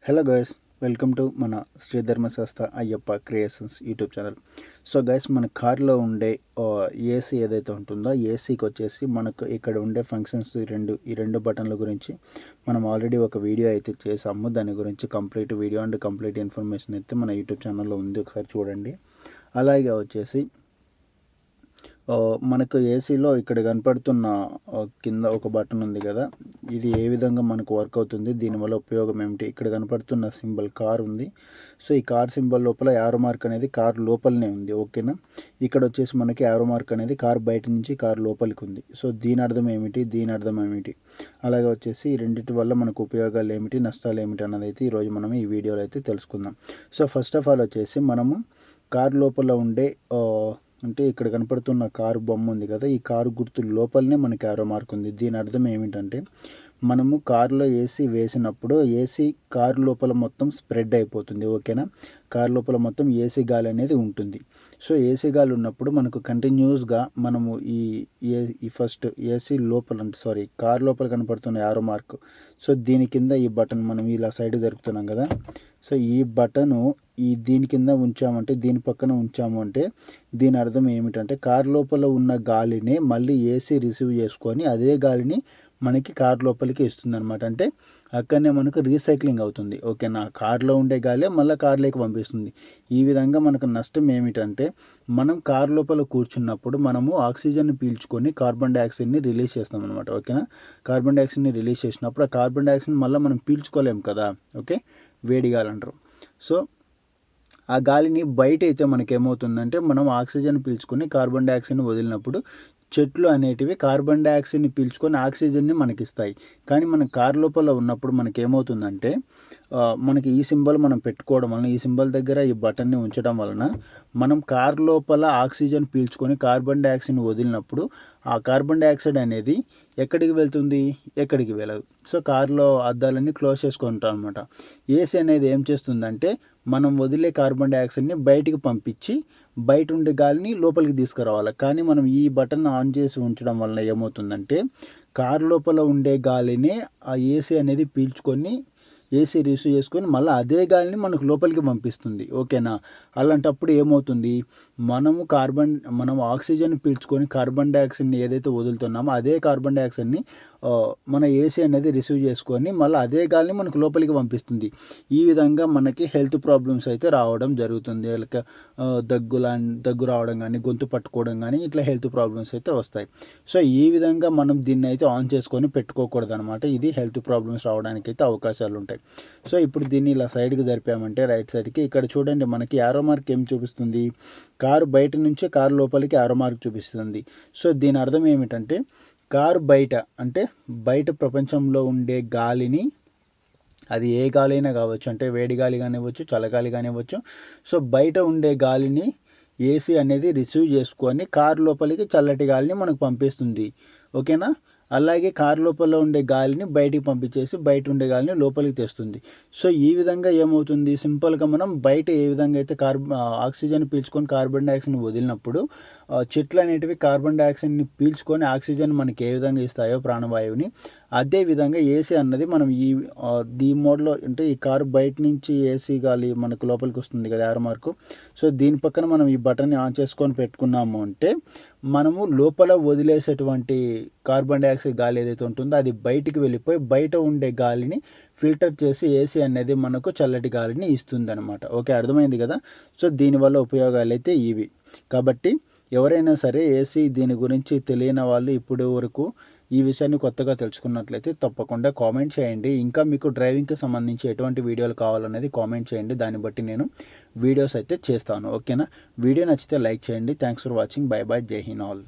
Hello guys, welcome to మన శ్రీ ధర్మశాస్త్ర Ayyappa creations YouTube channel. So guys, మన కార్లో ఉండే ఏసీ ఏదైతే ఉంటుందో ఏసీకి వచ్చేసి మనకు ఇక్కడ ఉండే ఫంక్షన్స్ ఈ రెండు బటన్ల గురించి మనం ఆల్రెడీ ఒక వీడియో అయితే చేసాము. దాని గురించి complete video and complete information అయితే మన యూట్యూబ్ ఛానల్లో ఉంది, ఒకసారి చూడండి. అలాగే వచ్చేసి మనకు ఏసీలో ఇక్కడ కనపడుతున్న కింద ఒక బటన్ ఉంది కదా, ఇది ఏ విధంగా మనకు వర్క్ అవుతుంది, దీనివల్ల ఉపయోగం ఏమిటి. ఇక్కడ కనపడుతున్న సింబల్ కార్ ఉంది. సో ఈ కార్ సింబల్ లోపల యారో మార్క్ అనేది కార్ లోపలనే ఉంది, ఓకేనా. ఇక్కడ వచ్చేసి మనకి యారో మార్క్ అనేది కార్ బయట నుంచి కార్ లోపలికి ఉంది. సో దీని అర్థం ఏమిటి, అలాగే వచ్చేసి ఈ రెండింటి వల్ల మనకు ఉపయోగాలు ఏమిటి, నష్టాలు ఏమిటి అన్నది అయితే ఈరోజు మనం ఈ వీడియోలో అయితే తెలుసుకుందాం. సో ఫస్ట్ ఆఫ్ ఆల్ వచ్చేసి మనము కార్ లోపల ఉండే అంటే ఇక్కడ కనపడుతున్న కారు బొమ్మ ఉంది కదా, ఈ కారు గుర్తు లోపలనే మనకి యారో మార్క్ ఉంది. దీని అర్థం ఏమిటంటే మనము కారులో ఏసీ వేసినప్పుడు ఏసీ కారు లోపల మొత్తం స్ప్రెడ్ అయిపోతుంది, ఓకేనా. కారు లోపల మొత్తం ఏసీ గాలి అనేది ఉంటుంది. సో ఏసీ గాలి ఉన్నప్పుడు మనకు కంటిన్యూస్గా మనము ఈ ఫస్ట్ ఏసీ లోపల అంటే కారు లోపల కనపడుతున్న యారో మార్క్, సో దీని కింద ఈ బటన్ మనం ఇలా సైడ్ జరుపుతున్నాం కదా, సో ఈ బటను దీని కింద ఉంచామంటే, దీని పక్కన ఉంచాము అంటే దీని అర్థం ఏమిటంటే కారు లోపల ఉన్న గాలిని మళ్ళీ ఏసీ రిసీవ్ చేసుకొని అదే గాలిని మనకి కారు లోపలికి ఇస్తుంది అనమాట. అంటే అక్కడనే మనకు రీసైక్లింగ్ అవుతుంది, ఓకేనా. కార్లో ఉండే గాలి మళ్ళీ కార్లోకి పంపిస్తుంది. ఈ విధంగా మనకు నష్టం ఏమిటంటే మనం కారు లోపల కూర్చున్నప్పుడు మనము ఆక్సిజన్ని పీల్చుకొని కార్బన్ డైఆక్సైడ్ని రిలీజ్ చేస్తాం అనమాట, ఓకేనా. కార్బన్ డైఆక్సైడ్ని రిలీజ్ చేసినప్పుడు ఆ కార్బన్ డైఆక్సైడ్ మళ్ళీ మనం పీల్చుకోలేము కదా, ఓకే. వేడి గాలి అంటారు. సో ఆ గాలిని బయట అయితే మనకేమవుతుందంటే మనం ఆక్సిజన్ పీల్చుకొని కార్బన్ డైఆక్సైడ్ని వదిలినప్పుడు చెట్లు అనేటివి కార్బన్ డైఆక్సైడ్ని పీల్చుకొని ఆక్సిజన్ని మనకిస్తాయి. కానీ మన కారు లోపల ఉన్నప్పుడు మనకేమవుతుందంటే మనకి ఈ సింబల్ మనం పెట్టుకోవడం వలన, ఈ సింబల్ దగ్గర ఈ బటన్ని ఉంచడం వలన మనం కారు లోపల ఆక్సిజన్ పీల్చుకొని కార్బన్ డైఆక్సైడ్ని వదిలినప్పుడు ఆ కార్బన్ డైఆక్సైడ్ అనేది ఎక్కడికి వెళ్తుంది, ఎక్కడికి వెళ్ళదు. సో కారులో అద్దాలన్నీ క్లోజ్ చేసుకుంటాం అనమాట. ఏసీ అనేది ఏం చేస్తుందంటే మనం వదిలే కార్బన్ డైఆక్సైడ్ని బయటికి పంపించి బయట ఉండే గాలిని లోపలికి తీసుకురావాలి. కానీ మనం ఈ బటన్ ఆన్ చేసి ఉంచడం వలన ఏమవుతుందంటే కారు లోపల ఉండే గాలిని ఆ ఏసీ అనేది పీల్చుకొని ఏసీ రిసీవ్ చేసుకొని మళ్ళీ అదే గాలిని మనకు లోపలికి పంపిస్తుంది, ఓకేనా. అలాంటప్పుడు ఏమవుతుంది, మనం ఆక్సిజన్ పీల్చుకొని కార్బన్ డైఆక్సైడ్ని ఏదైతే వదులుతున్నామో అదే కార్బన్ డైఆక్సైడ్ని మన ఏసీ అనేది రిసీవ్ చేసుకొని మళ్ళీ అదే గాలిని మనకు లోపలికి పంపిస్తుంది. ఈ విధంగా మనకి హెల్త్ ప్రాబ్లమ్స్ అయితే రావడం జరుగుతుంది. లైక్ దగ్గు రావడం కానీ, గొంతు పట్టుకోవడం కానీ, ఇట్లా హెల్త్ ప్రాబ్లమ్స్ అయితే వస్తాయి. సో ఈ విధంగా మనం దీన్ని అయితే ఆన్ చేసుకొని పెట్టుకోకూడదు అనమాట. ఇది హెల్త్ ప్రాబ్లమ్స్ రావడానికి అయితే అవకాశాలు ఉంటాయి. సో ఇప్పుడు దీన్ని ఇలా సైడ్కి జరిపామంటే రైట్ సైడ్కి, ఇక్కడ చూడండి మనకి యారో మార్క్ ఏం చూపిస్తుంది, కారు బయట నుంచి కారు లోపలికి యారో మార్క్ చూపిస్తుంది. సో దీని అర్థం ఏమిటంటే కారు బయట అంటే బయట ప్రపంచంలో ఉండే గాలిని, అది ఏ గాలి అయినా కావచ్చు, అంటే వేడి గాలి కానివ్వచ్చు, చల్లగాలి కానివ్వచ్చు. సో బయట ఉండే గాలిని ఏసీ అనేది రిసీవ్ చేసుకొని కారు లోపలికి చల్లటి గాలిని మనకు పంపిస్తుంది, ఓకేనా. అలాగే కారు లోపల ఉండే గాలిని బయటికి పంపించేసి బయట ఉండే గాలిని లోపలికి తెస్తుంది. సో ఈ విధంగా ఏమవుతుంది, సింపుల్గా మనం బయట ఏ విధంగా అయితే ఆక్సిజన్ పీల్చుకొని కార్బన్ డైఆక్సైడ్ని వదిలినప్పుడు చెట్లు అనేటివి కార్బన్ డైఆక్సైడ్ని పీల్చుకొని ఆక్సిజన్ మనకి ఏ విధంగా ఇస్తాయో ప్రాణవాయువుని, అదే విధంగా ఏసీ అన్నది మనం ఈ మోడ్లో అంటే ఈ కారు బయట నుంచి ఏసీ గాలి మనకు లోపలికి వస్తుంది కదా యారో మార్కు. సో దీని పక్కన మనం ఈ బటన్ని ఆన్ చేసుకొని పెట్టుకున్నాము అంటే మనము లోపల వదిలేసేటువంటి కార్బన్ డైఆక్సైడ్ గాలి ఏదైతే ఉంటుందో అది బయటికి వెళ్ళిపోయి బయట ఉండే గాలిని ఫిల్టర్ చేసి ఏసీ అనేది మనకు చల్లటి గాలిని ఇస్తుంది అనమాట, ఓకే. అర్థమైంది కదా. సో దీనివల్ల ఉపయోగాలు అయితే ఇవి. కాబట్టి ఎవరైనా సరే ఏసీ దీని గురించి తెలియని వాళ్ళు ఇప్పుడు వరకు ఈ విషయాన్ని కొత్తగా తెలుసుకున్నట్లయితే తప్పకుండా కామెంట్ చేయండి. ఇంకా మీకు డ్రైవింగ్కి సంబంధించి ఎటువంటి వీడియోలు కావాలనేది కామెంట్ చేయండి, దాన్ని బట్టి నేను వీడియోస్ అయితే చేస్తాను, ఓకేనా. వీడియో నచ్చితే లైక్ చేయండి. Thanks for watching. By by. జై హింద్ ఆల్.